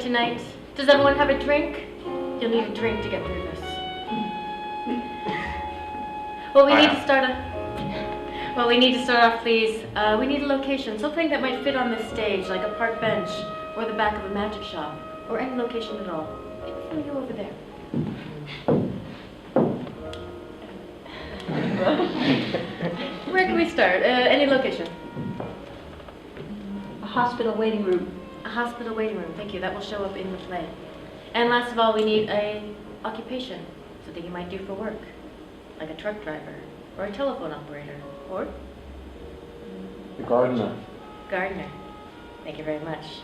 tonight? Does everyone have a drink? You'll need a drink to get through this. Well, we need to start off, please. We need a location, something that might fit on this stage, like a park bench, or the back of a magic shop, or any location at all. Maybe from you over there. Where can we start? Any location? A hospital waiting room. A hospital waiting room, thank you. That will show up in the play. And last of all, we need a occupation, something you might do for work, like a truck driver, or a telephone operator, or? The gardener. Gardener. Thank you very much.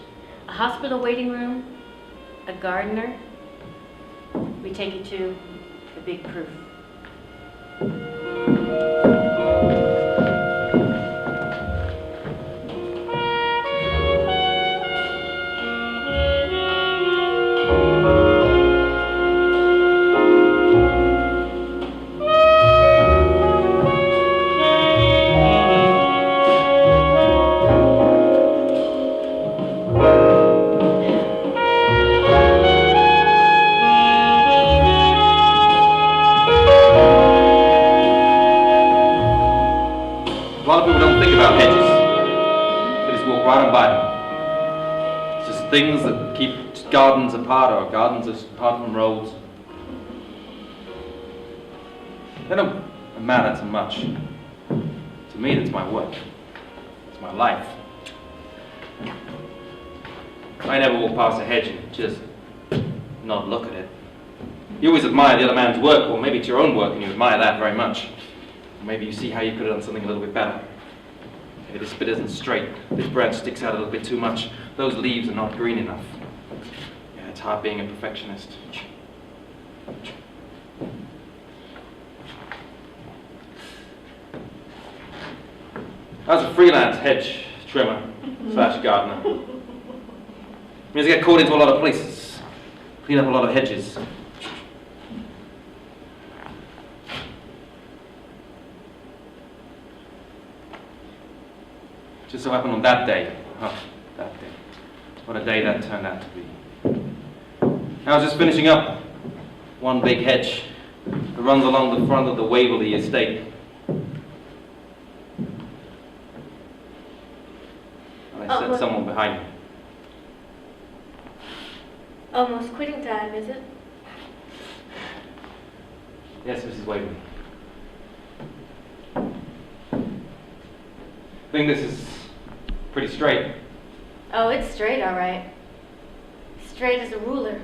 A hospital waiting room, a gardener. We take you to the big proof. Things that keep gardens apart, or gardens apart from roads. They don't matter so much. To me, that's my work. It's my life. I never walk past a hedge and just not look at it. You always admire the other man's work, or maybe it's your own work and you admire that very much. Or maybe you see how you could have done something a little bit better. Maybe this bit isn't straight. This branch sticks out a little bit too much. Those leaves are not green enough. Yeah, it's hard being a perfectionist. I was a freelance hedge trimmer / gardener. Means I get called into a lot of places, clean up a lot of hedges. Just so happened on that day, that day. What a day that turned out to be. I was just finishing up one big hedge that runs along the front of the Waverley estate. And I said someone behind me. Almost quitting time, is it? Yes, Mrs. Waverley. I think this is pretty straight. Oh, it's straight, all right. Straight as a ruler.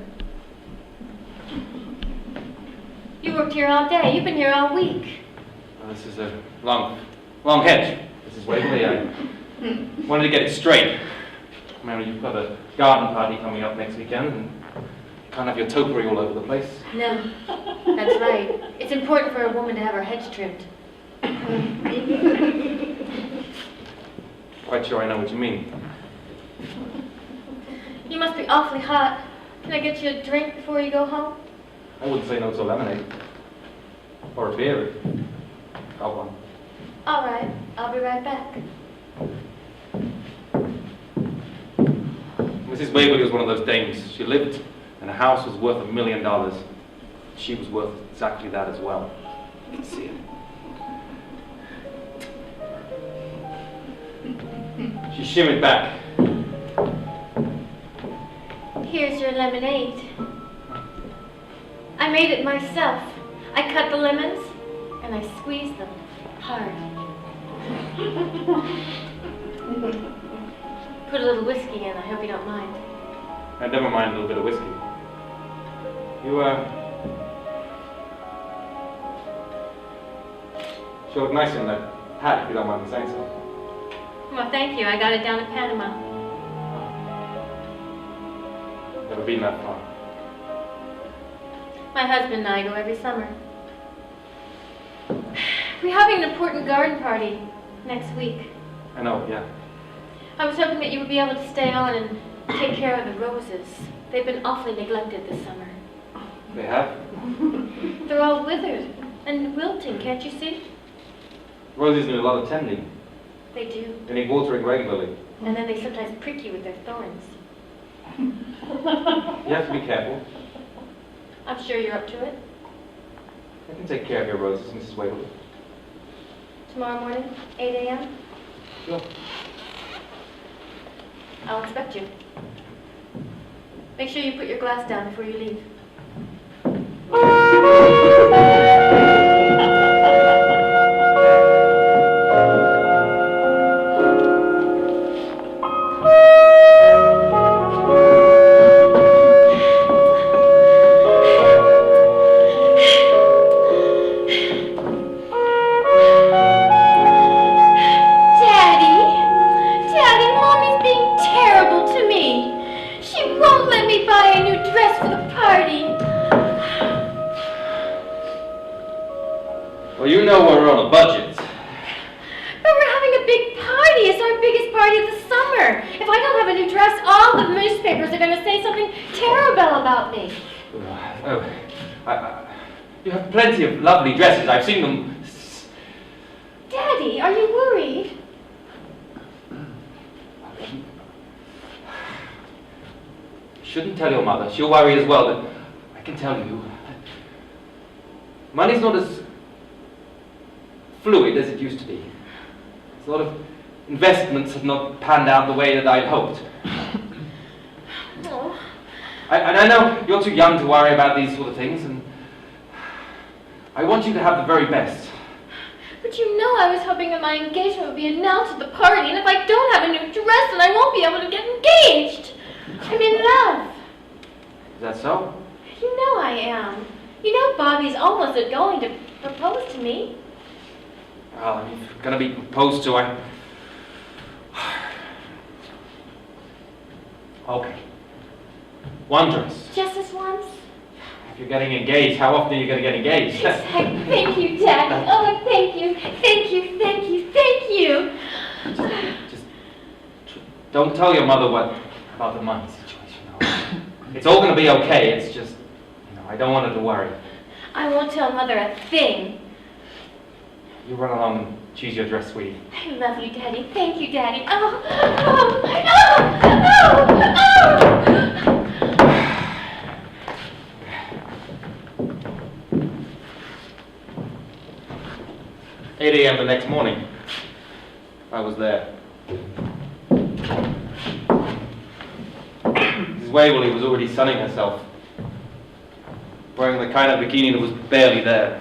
You worked here all day. You've been here all week. Well, this is a long hedge. Mrs. Waverley, I wanted to get it straight. Mary, you've got a garden party coming up next weekend, and you can't have your topiary all over the place. No, that's right. It's important for a woman to have her hedge trimmed. Quite sure I know what you mean. You must be awfully hot. Can I get you a drink before you go home? I wouldn't say no to a lemonade. Or a beer. Got one. All right, I'll be right back. Mrs. Waverley was one of those dames. She lived, and a house was worth $1 million. She was worth exactly that as well. You can see it. She shimmied back. Here's your lemonade. I made it myself. I cut the lemons and I squeezed them hard. Put a little whiskey in, I hope you don't mind. I never mind a little bit of whiskey. You look nice in that hat, if you don't mind me saying so. Well, thank you. I got it down in Panama. Never been that far. My husband and I go every summer. We're having an important garden party next week. I know, yeah. I was hoping that you would be able to stay on and take care of the roses. They've been awfully neglected this summer. They have? They're all withered and wilting, can't you see? Roses need a lot of tending. They do. They need watering regularly. And then they sometimes prick you with their thorns. You have to be careful. I'm sure you're up to it. I can take care of your roses, Mrs. Waverly. Tomorrow morning, 8 a.m.? Sure. I'll expect you. Make sure you put your glass down before you leave. Well, you know we're on a budget. But we're having a big party. It's our biggest party of the summer. If I don't have a new dress, all the newspapers are going to say something terrible about me. You have plenty of lovely dresses. I've seen them. Daddy, are you worried? You shouldn't tell your mother. She'll worry as well, but I can tell you. Money's not as fluid as it used to be. A lot of investments have not panned out the way that I'd hoped. Oh. And I know you're too young to worry about these sort of things, and I want you to have the very best. But you know I was hoping that my engagement would be announced at the party, and if I don't have a new dress, then I won't be able to get engaged. I'm in love. Is that so? You know I am. You know Bobby's almost going to propose to me. Well, I'm going to be proposed to. Okay. One dress. Just this once? If you're getting engaged, how often are you going to get engaged? Exactly. Thank you, Daddy. Oh, thank you. Thank you, thank you, thank you. Just don't tell your mother about the money situation. No. It's all going to be okay. It's just, I don't want her to worry. I won't tell Mother a thing. You run along and choose your dress, sweetie. I love you, Daddy. Thank you, Daddy. Oh, oh, oh, oh, oh. 8 a.m. the next morning. I was there. Mrs. Waverly was already sunning herself, wearing the kind of bikini that was barely there.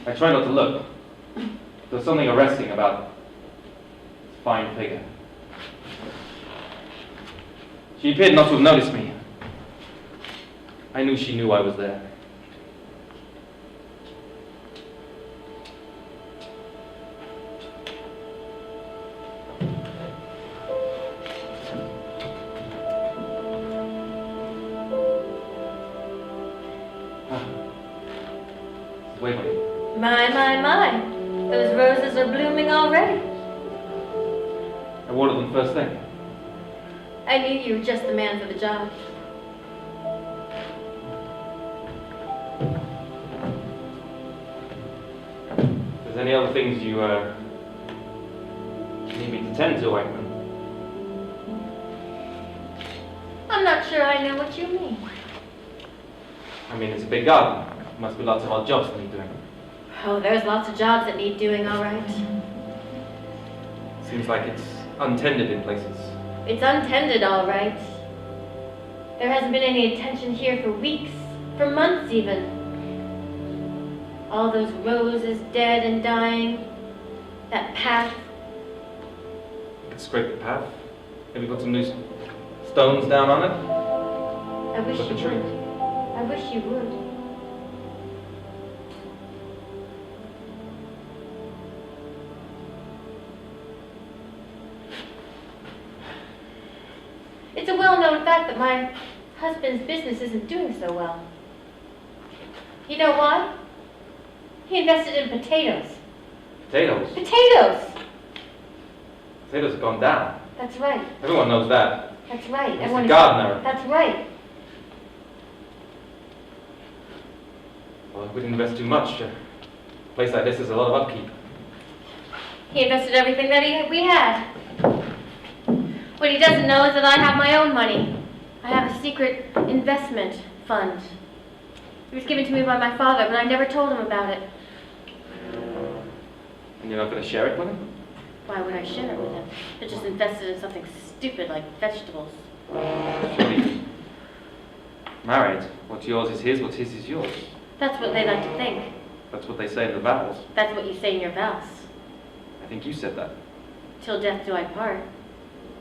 I tried not to look. There was something arresting about his fine figure. She appeared not to have noticed me. I knew she knew I was there. Waverly. My. Those roses are blooming already. I ordered them first thing. I knew you were just the man for the job. If there's any other things you need me to tend to, Wakeman? I'm not sure I know what you mean. I mean, it's a big garden. There must be lots of odd jobs that need doing. Oh, there's lots of jobs that need doing, all right. Seems like it's untended in places. It's untended, all right. There hasn't been any attention here for weeks, for months even. All those roses dead and dying. That path. You could scrape the path. Maybe put some new stones down on it. I wish Put the you tree. would. I wish you would. It's a well-known fact that my husband's business isn't doing so well. You know why? He invested in potatoes. Potatoes. Potatoes! Potatoes have gone down. That's right. Everyone knows that. That's right. He's Everyone the gardener. That's right. Well, if we didn't invest too much, a place like this is a lot of upkeep. He invested everything that we had. What he doesn't know is that I have my own money. I have a secret investment fund. It was given to me by my father, but I never told him about it. And you're not going to share it with him? Why would I share it with him? I just invested in something stupid like vegetables. Surely. Married. What's yours is his, what's his is yours. That's what they like to think. That's what they say in the vows. That's what you say in your vows. I think you said that. Till death do I part,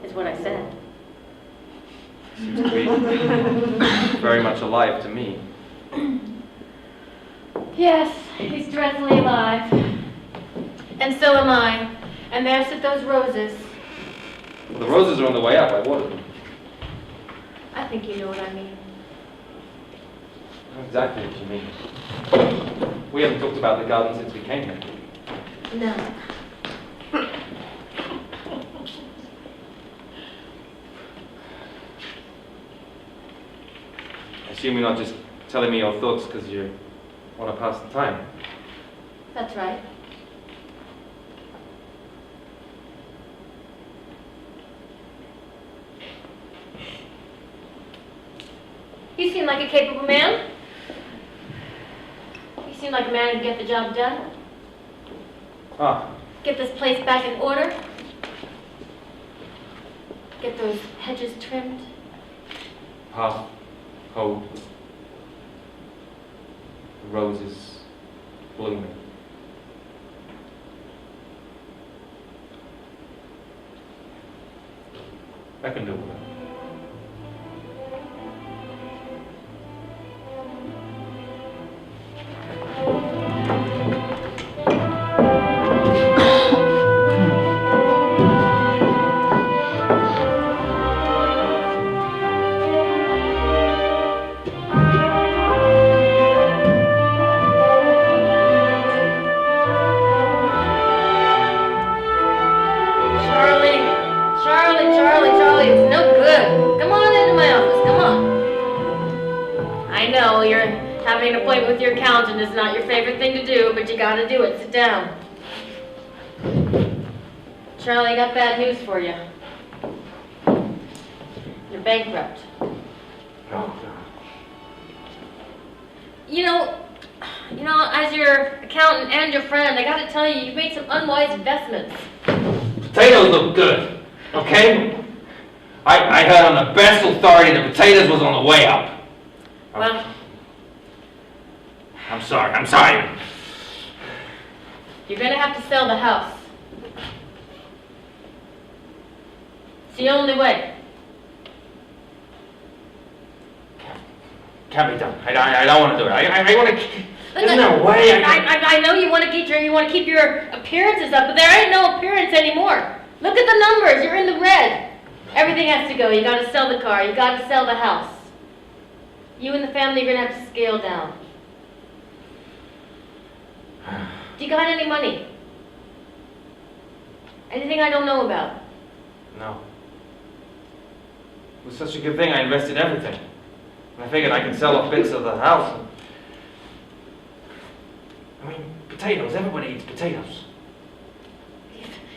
is what I said. Seems to be very much alive to me. Yes, he's dreadfully alive. And so am I. And there sit those roses. The roses are on the way up. I watered them. I think you know what I mean. I know exactly what you mean. We haven't talked about the garden since we came here. No. I assume you're not just telling me your thoughts because you want to pass the time. That's right. You seem like a capable man. You seem like a man who can get the job done. Ah, Get this place back in order. Get those hedges trimmed. path, hope, the roses blooming. I can do that. Charlie, it's no good. Come on into my office, come on. I know you're having an appointment with your accountant is not your favorite thing to do, but you gotta do it. Sit down. Charlie, I got bad news for you. You're bankrupt. No. You know, as your accountant and your friend, I gotta tell you, you've made some unwise investments. Potatoes look good, okay? I heard on the best authority that potatoes was on the way up. Well, I'm sorry. you're gonna have to sell the house. It's the only way. Can't be done. I don't want to do it. I want to. There's Look, no way. I know you want to keep your appearances up, but there ain't no appearance anymore. Look at the numbers. You're in the red. Everything has to go. You got to sell the car. You got to sell the house. You and the family are gonna have to scale down. Do you got any money? Anything I don't know about? No. It was such a good thing. I invested everything. And I figured I could sell off bits of the house. I mean, potatoes. Everybody eats potatoes.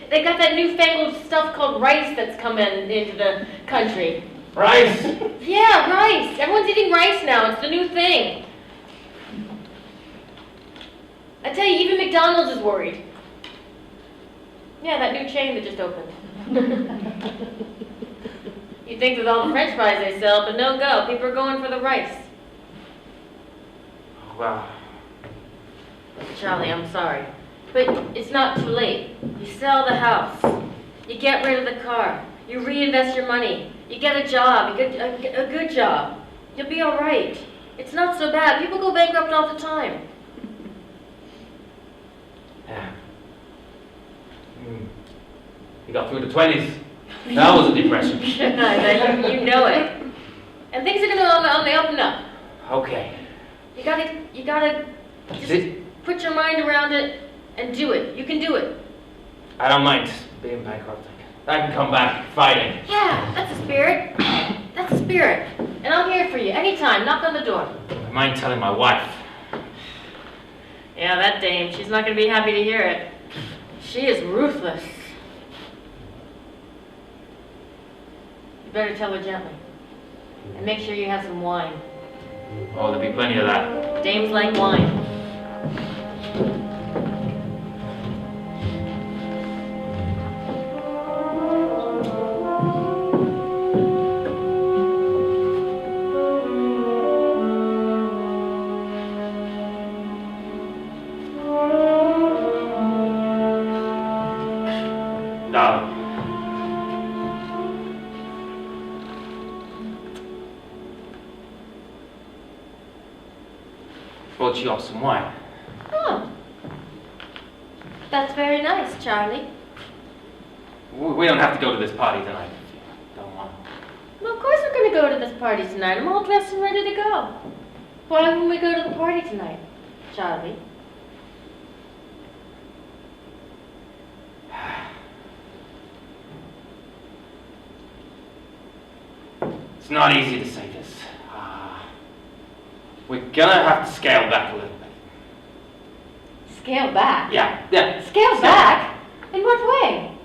They got that newfangled stuff called rice that's coming into the country. Rice. Yeah, rice. Everyone's eating rice now. It's the new thing. I tell you, even McDonald's is worried. Yeah, that new chain that just opened. You'd think with all the French fries they sell, but no go. People are going for the rice. Wow. Charlie, I'm sorry. But it's not too late. You sell the house. You get rid of the car. You reinvest your money. You get a job. You get a good job. You'll be all right. It's not so bad. People go bankrupt all the time. Yeah. You got through the 20s. That was a depression. you know it. And things are gonna on the up and up. Okay. You gotta just put your mind around it and do it. You can do it. I don't mind being bankrupt. I can come back fighting. Yeah, that's the spirit. That's the spirit. And I'm here for you anytime. Knock on the door. I mind telling my wife. Yeah, that dame. She's not gonna be happy to hear it. She is ruthless. better tell her gently. And make sure you have some wine. Oh, there'll be plenty of that. Dames like wine. Darling. Brought you up some wine. Oh. That's very nice, Charlie. We don't have to go to this party tonight if you don't want. Well, of course we're going to go to this party tonight. I'm all dressed and ready to go. Why wouldn't we go to the party tonight, Charlie? It's not easy to say this. We're gonna have to scale back a little bit. Scale back? Yeah. Scale back? In what way?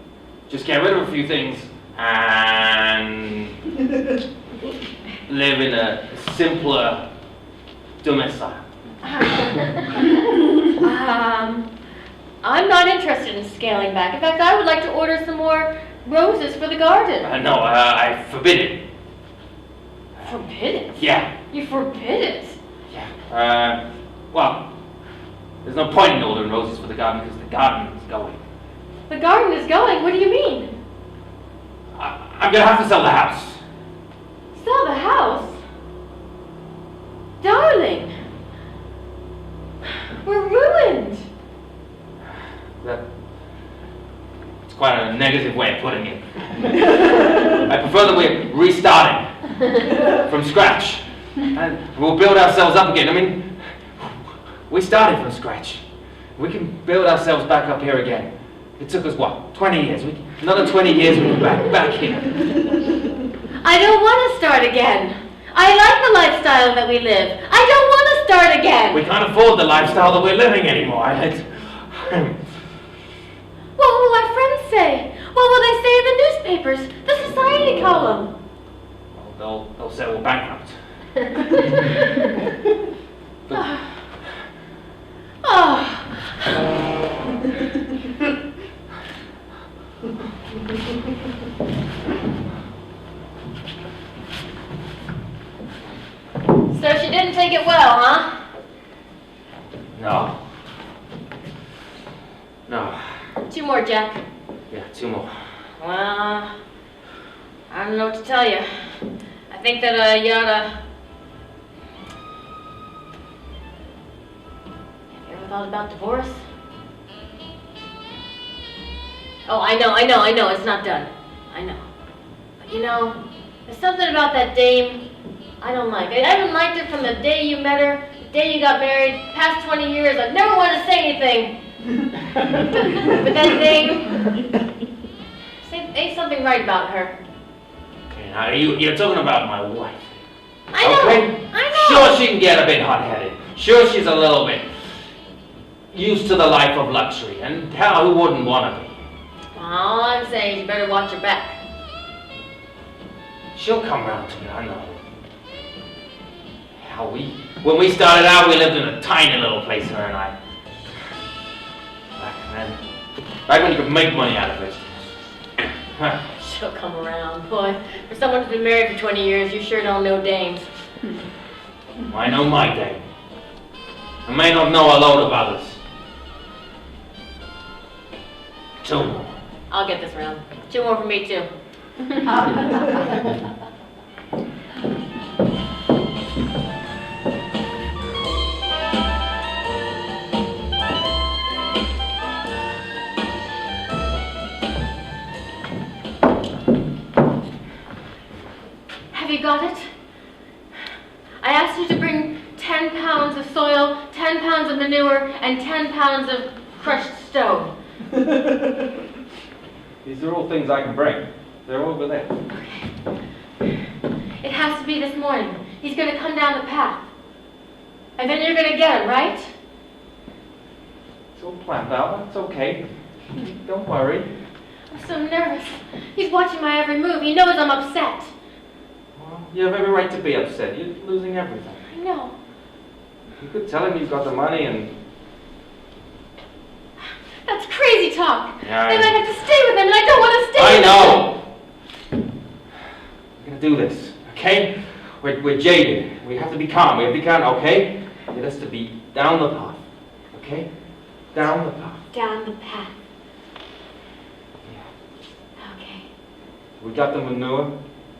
Just get rid of a few things and live in a simpler domicile. I'm not interested in scaling back. In fact, I would like to order some more roses for the garden. No, I forbid it. Forbid it? Yeah. You forbid it? Yeah. Well, there's no point in ordering roses for the garden because the garden is going. The garden is going? What do you mean? I'm gonna have to sell the house. Sell the house? Darling! We're ruined! It's quite a negative way of putting it. I prefer that we're restarting from scratch. And we'll build ourselves up again. I mean, we started from scratch. We can build ourselves back up here again. It took us, what, 20 years? Another 20 years we'll be back here. I don't want to start again. I like the lifestyle that we live. I don't want to start again. We can't afford the lifestyle that we're living anymore. What will our friends say? What will they say in the newspapers? The society column? Well, they'll say we're bankrupt. So she didn't take it well, huh? No. 2 more, Jack. Yeah, 2 more. Well, I don't know what to tell you. I think that you oughta... Have you ever thought about divorce? Oh, I know, it's not done. I know. But you know, there's something about that dame I don't like. I haven't liked her from the day you met her, the day you got married, past 20 years. I've never wanted to say anything. But that dame, ain't something right about her. Okay, now you're talking about my wife. I know, okay? I know. Sure, she can get a bit hot-headed. Sure, she's a little bit used to the life of luxury. And hell, who wouldn't want to be? All I'm saying is you better watch her back. She'll come round to me, I know. Hell, when we started out, we lived in a tiny little place, her and I. Back when you could make money out of it. Huh. She'll come around, boy. For someone who's been married for 20 years, you sure don't know dames. I know my dame. I may not know a load of others. 2 more. I'll get this round. 2 more for me, too. Have you got it? I asked you to bring 10 pounds of soil, 10 pounds of manure, and 10 pounds of crushed stone. These are all things I can bring. They're over there. Okay. It has to be this morning. He's going to come down the path. And then you're going to get him, right? It's all planned out. That's okay. Don't worry. I'm so nervous. He's watching my every move. He knows I'm upset. You have every right to be upset. You're losing everything. I know. You could tell him you've got the money and... That's crazy talk. Yeah, Then I have to stay with him, and I don't want to stay I with know! We're gonna do this, okay? We're jaded. We have to be calm. We have to be calm, okay? It has to be down the path, okay? Down the path. Down the path. Yeah. Okay. We got the manure,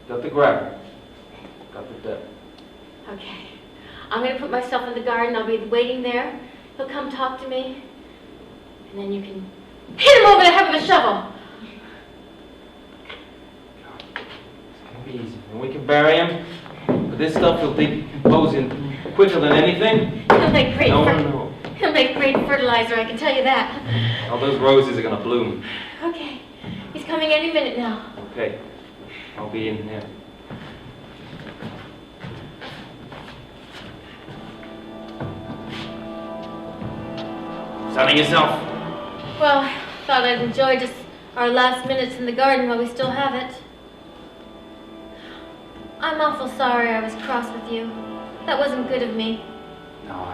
got the gravel, got the dirt. Okay. I'm going to put myself in the garden. I'll be waiting there. He'll come talk to me. And then you can hit him over the head with a shovel. It's gonna be easy. And we can bury him. But this stuff will decompose in quicker than anything. He'll make great No. He'll make great fertilizer, I can tell you that. All those roses are gonna bloom. Okay. He's coming any minute now. Okay. I'll be in there. Sunning yourself. Well, thought I'd enjoy just our last minutes in the garden while we still have it. I'm awful sorry I was cross with you. That wasn't good of me. No,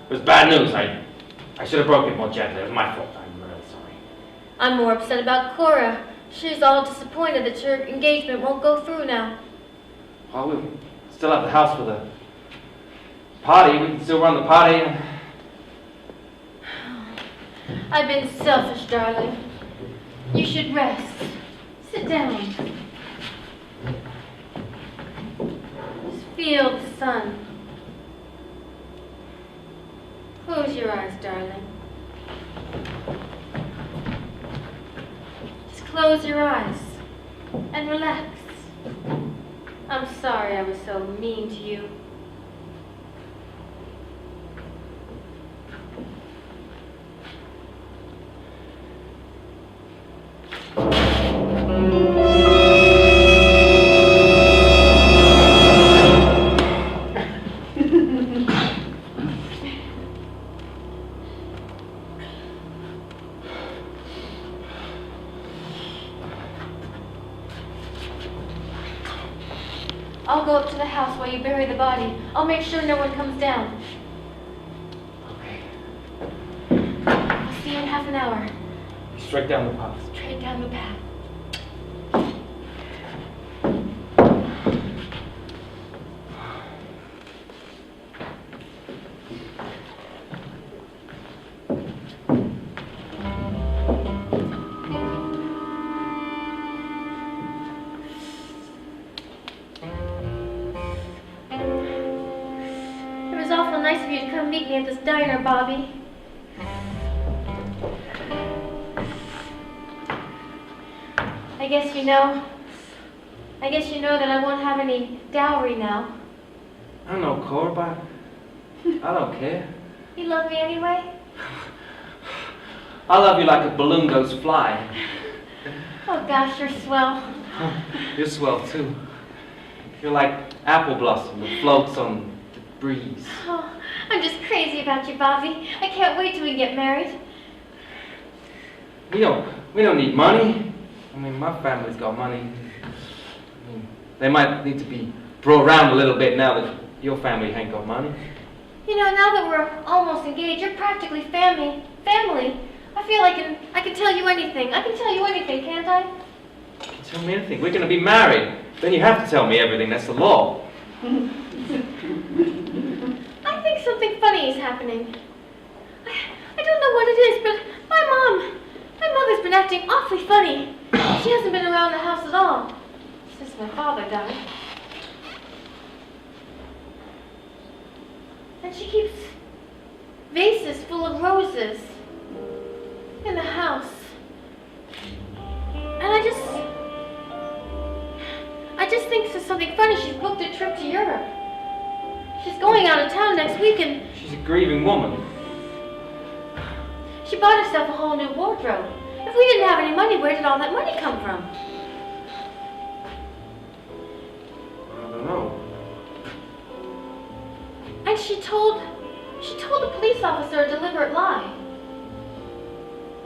it was bad news. I should have broken it more gently. It was my fault. I'm really sorry. I'm more upset about Cora. She's all disappointed that your engagement won't go through now. Well, we still have the house for the party. We can still run the party. I've been selfish, darling. You should rest. Sit down. Just feel the sun. Close your eyes, darling. Just close your eyes and relax. I'm sorry I was so mean to you. I'll go up to the house while you bury the body. I'll make sure no one comes down. Okay. I'll see you in half an hour. Straight down the path. Straight down the path. It was awful nice of you to come meet me at this diner, Bobby. I guess you know that I won't have any dowry now. I don't know, Cora, but I don't care. You love me anyway? I love you like a balloon goes flying. Oh gosh, you're swell. You're swell too. You're like apple blossom that floats on the breeze. Oh, I'm just crazy about you, Bobby. I can't wait till we get married. We don't need money. I mean, my family's got money. I mean, they might need to be brought around a little bit now that your family ain't got money. You know, now that we're almost engaged, you're practically family. I feel like I can tell you anything. I can tell you anything, can't I? Tell me anything. We're going to be married. Then you have to tell me everything. That's the law. I think something funny is happening. I don't know what it is, but my mother's been acting awfully funny. She hasn't been around the house at all since my father died. And she keeps vases full of roses in the house. And I just think there's something funny. She's booked a trip to Europe. She's going out of town next week and She's a grieving woman. she bought herself a whole new wardrobe. If we didn't have any money, where did all that money come from? I don't know. And she told the police officer a deliberate lie.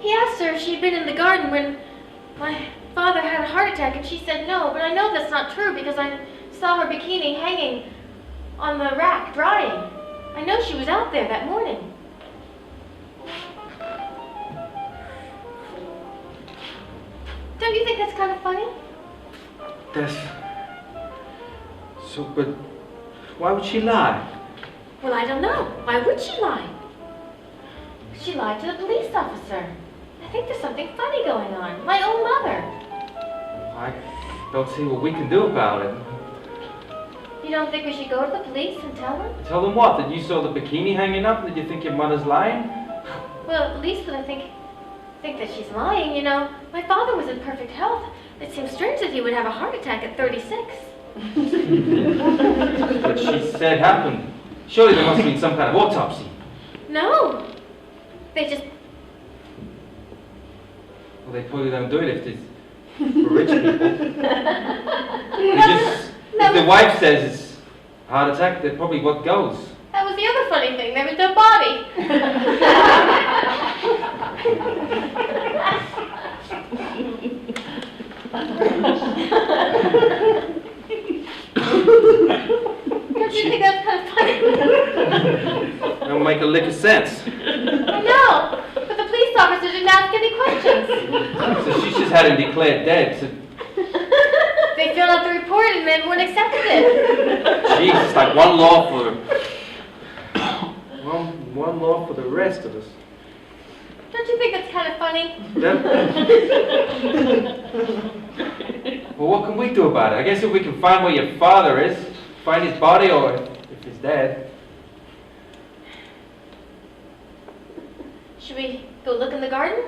He asked her if she'd been in the garden when my father had a heart attack, and she said no, but I know that's not true because I've saw her bikini hanging on the rack, drying. I know she was out there that morning. Don't you think that's kind of funny? That's... So, but why would she lie? Well, I don't know. Why would she lie? She lied to the police officer. I think there's something funny going on. My own mother. I don't see what we can do about it. You don't think we should go to the police and tell them? Tell them what? That you saw the bikini hanging up? That you think your mother's lying? Well, at least that I think that she's lying, you know. My father was in perfect health. It seems strange that he would have a heart attack at 36. What she said happened. Surely there must have been some kind of autopsy. No. They just... Well, they probably don't do it if it's for rich people. If the wife says it's a heart attack, that's probably what goes. That was the other funny thing. There was no body. Don't you think that's kind of funny? Don't make a lick of sense. I know, but the police officer didn't ask any questions. So she just had him declared dead. So... They filled out the report and everyone accepted it. Jeez, it's like one law for... One law for the rest of us. Don't you think that's kind of funny? Well, what can we do about it? I guess if we can find where your father is, find his body, or if he's dead. Should we go look in the garden?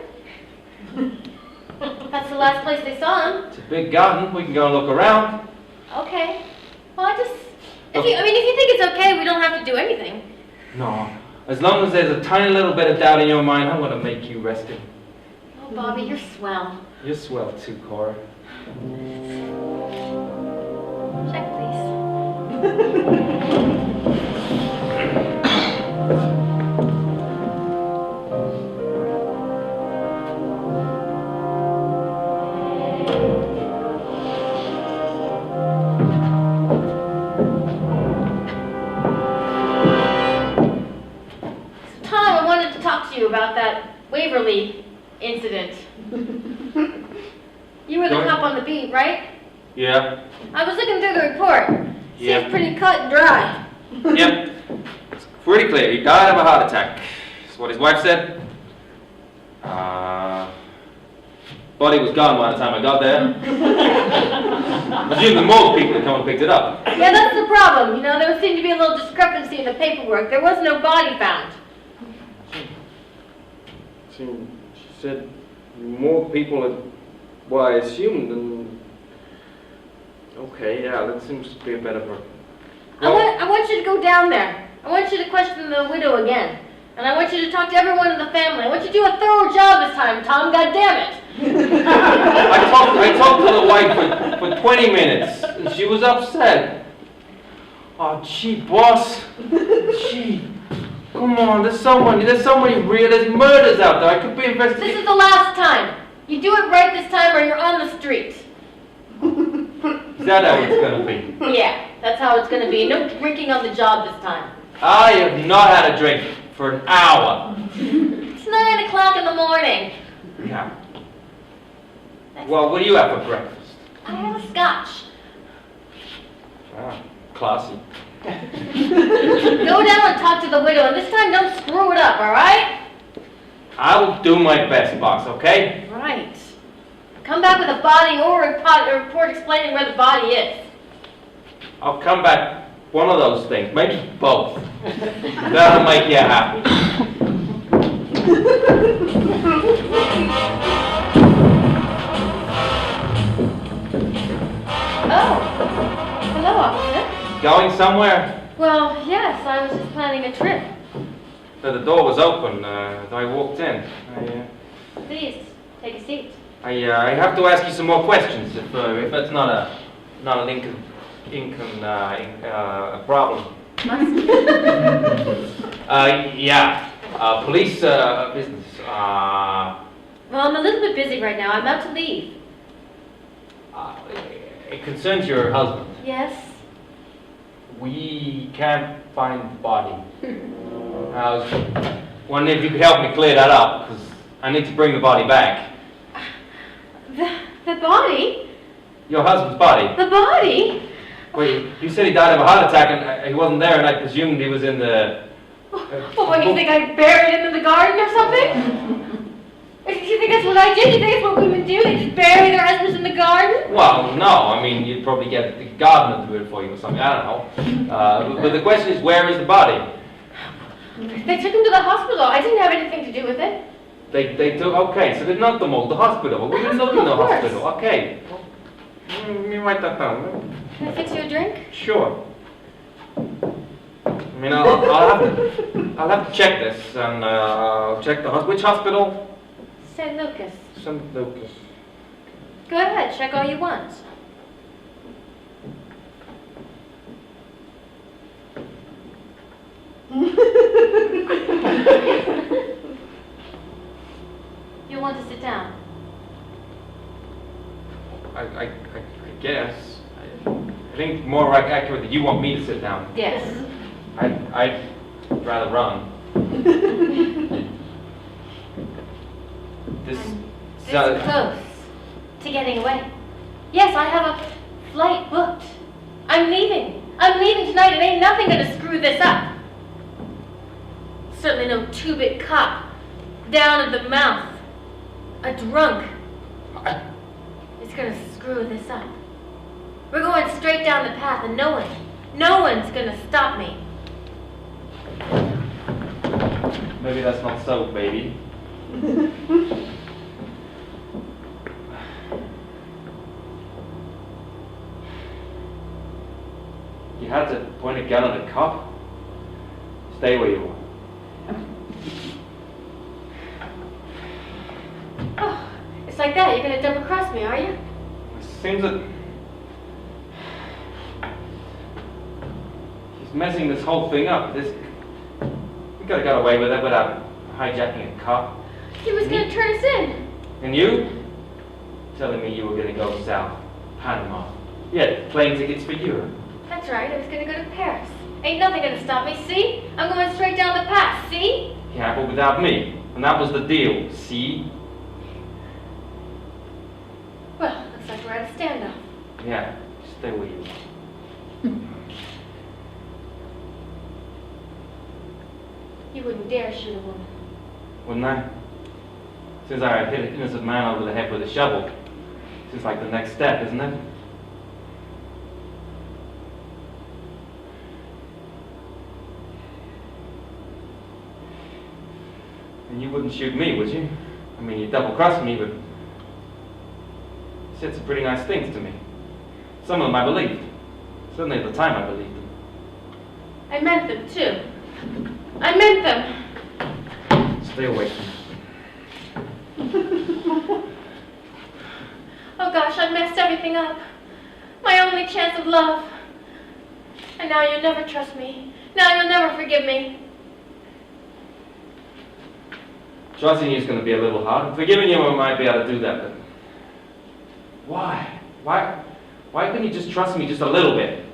That's the last place they saw him. It's a big garden. We can go and look around. Okay. Well, if you think it's okay, we don't have to do anything. No. As long as there's a tiny little bit of doubt in your mind, I'm going to make you rest it. Oh, Bobby, you're swell. You're swell too, Cora. Check, please. About that Waverly incident. You were the Sorry? cop on the beat, right? Yeah. I was looking through the report. Yeah. Seems pretty cut and dry. Yep. It's pretty clear. He died of a heart attack. That's what his wife said. Body was gone by the time I got there. I presume the morgue people had come and picked it up. Yeah, that's the problem. You know, there seemed to be a little discrepancy in the paperwork. There was no body found. She said more people had, well, I assumed, and okay, yeah, that seems to be a better part. I want you to go down there. I want you to question the widow again. And I want you to talk to everyone in the family. I want you to do a thorough job this time, Tom, God damn it. I talked to the wife for 20 minutes, and she was upset. Oh, gee, boss. Gee. Come on, there's so many real, there's murders out there. I could be investigating. This is the last time. You do it right this time or you're on the street. Is that how it's gonna be? Yeah, that's how it's gonna be. No drinking on the job this time. I have not had a drink for an hour. It's 9 o'clock in the morning. Yeah. Well, what do you have for breakfast? I have a scotch. Ah, classy. Go down and talk to the widow, and this time don't screw it up, all right? I will do my best, boss, okay? Right. Come back with a body or a report explaining where the body is. I'll come back one of those things, maybe both. That'll make you happy. Oh. Hello, officer. Going somewhere? Well, yes, I was just planning a trip. The door was open. I walked in. Please, take a seat. I have to ask you some more questions if that's not an problem. Must. Yeah. Police business. Well, I'm a little bit busy right now. I'm about to leave. It concerns your husband. Yes. We can't find the body. I was wondering if you could help me clear that up, because I need to bring the body back. The body? Your husband's body? The body? Wait, you said he died of a heart attack and he wasn't there, and I presumed he was in the... Well, what, you think I buried him in the garden or something? Do you think that's what I did? Do you think that's what women do? They just bury their husbands in the garden? Well, no. I mean, you'd probably get the gardener to do it for you or something. I don't know. But the question is, where is the body? They took him to the hospital. I didn't have anything to do with it. They took... Okay, so they knocked them all to the hospital. We didn't look in the Of course. hospital. Okay. Well, let me write that down. Can I fix you a drink? Sure. I mean, I'll have to check this, and I'll check the hospital. Which hospital? St. Lucas. St. Lucas. Go ahead, check all you want. You want to sit down? I guess. I think more accurate that you want me to sit down. Yes. I'd rather run. This Close to getting away. Yes, I have a flight booked. I'm leaving. I'm leaving tonight, and ain't nothing gonna screw this up. Certainly no two-bit cop down at the mouth, a drunk. It's gonna screw this up. We're going straight down the path, and no one's gonna stop me. Maybe that's not so, baby. You had to point a gun at a cop? Stay where you are. Oh, it's like that. You're gonna double cross me, are you? It seems that he's messing this whole thing up. We could have got away with it without hijacking a cop. He was gonna turn us in. And you? Telling me you were gonna go south, Panama. Yeah, plane tickets for Europe. That's right. I was gonna go to Paris. Ain't nothing gonna stop me. See? I'm going straight down the path. See? Yeah, but without me. And that was the deal. See? Well, looks like we're at a standoff. Yeah, stay where you are. You wouldn't dare shoot a woman. Wouldn't I? Since I hit an innocent man over the head with a shovel. Seems like the next step, isn't it? And you wouldn't shoot me, would you? I mean, you double-crossed me, but you said some pretty nice things to me. Some of them I believed. Certainly at the time I believed them. I meant them, too. I meant them. Stay away from me. Oh gosh, I messed everything up. My only chance of love. And now you'll never trust me. Now you'll never forgive me. Trusting you is going to be a little hard. Forgiving you, I might be able to do that, but... Why? Why couldn't you just trust me just a little bit?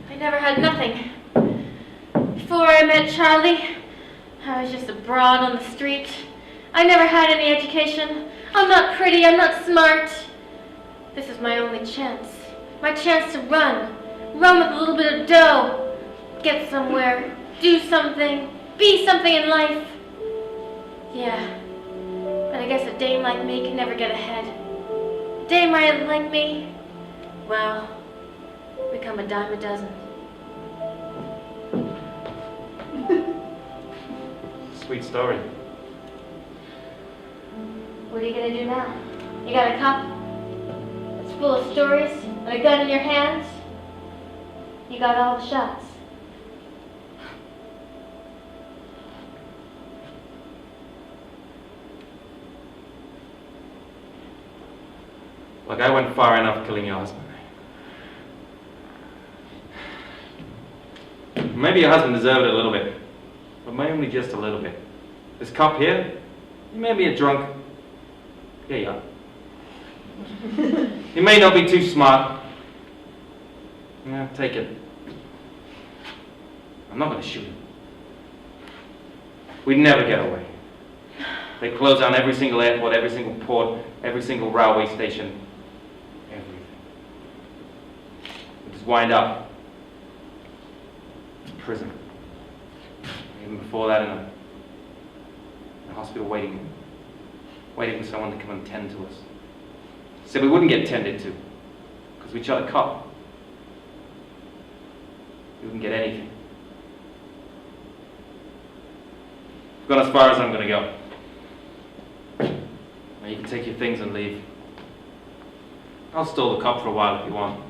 I never had nothing. Before I met Charlie, I was just a broad on the street. I never had any education. I'm not pretty, I'm not smart. This is my only chance. My chance to run. Run with a little bit of dough. Get somewhere. Do something. Be something in life. Yeah. But I guess a dame like me can never get ahead. A dame like me, well, become a dime a dozen. Sweet story. What are you gonna do now? You got a cup that's full of stories and a gun in your hands? You got all the shots. Look, I went far enough killing your husband. Maybe your husband deserved it a little bit, but only just a little bit. This cop here, he may be a drunk. Here you are. He may not be too smart. Yeah, take it. I'm not going to shoot him. We'd never get away. They close down every single airport, every single port, every single railway station, everything. We just wind up in prison. Even before that, in a hospital waiting for someone to come and tend to us. Said we wouldn't get tended to, because we shot a cop. We wouldn't get anything. I've gone as far as I'm going to go. Now you can take your things and leave. I'll stall the cop for a while if you want.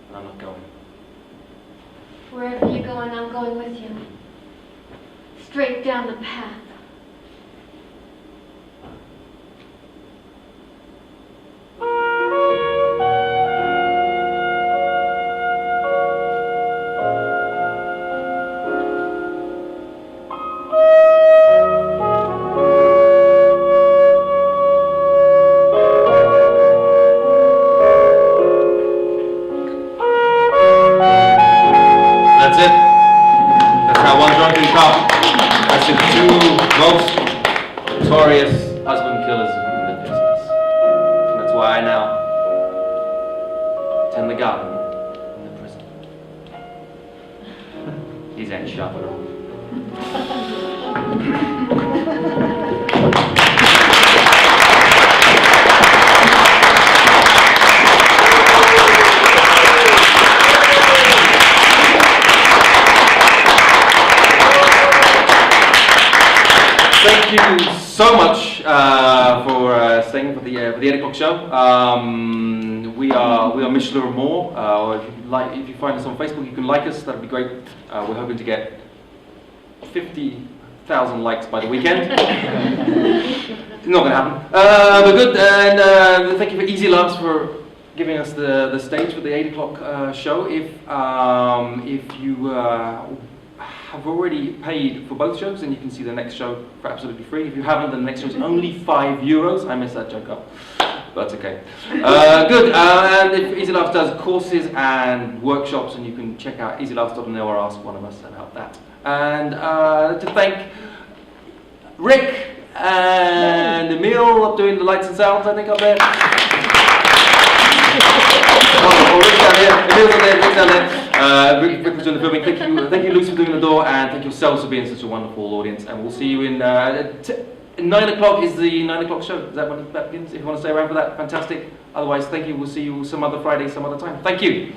But I'm not going. Wherever you're going, I'm going with you. Straight down the path. That's it. That's how one drunken cop has the two most notorious husband killers in the business. And that's why I now tend the garden in the prison. These ain't sharp at all. Thank you so much for staying for the 8 o'clock show. We are Michelin or more. Or if you find us on Facebook, you can like us. That'd be great. We're hoping to get 50,000 likes by the weekend. Not gonna happen. But good. And thank you for Easy Laughs for giving us the stage for the 8 o'clock show. If you have already paid for both shows, then you can see the next show for absolutely free. If you haven't, then the next show is only €5. I messed that joke up, but that's okay. Good, and if Easy Laughs does courses and workshops, and you can check out easylaughs.net or ask one of us about that. And to thank Rick and Emil up doing the lights and sounds, I think, up there. Rick's down here, Emil's up there, Rick's down there. Rick was doing the filming. Thank you, Luce, for doing the door, and thank yourselves for being such a wonderful audience. And we'll see you in 9 o'clock is the 9 o'clock show. Is that when that begins? If you want to stay around for that, fantastic. Otherwise, thank you. We'll see you some other Friday, some other time. Thank you.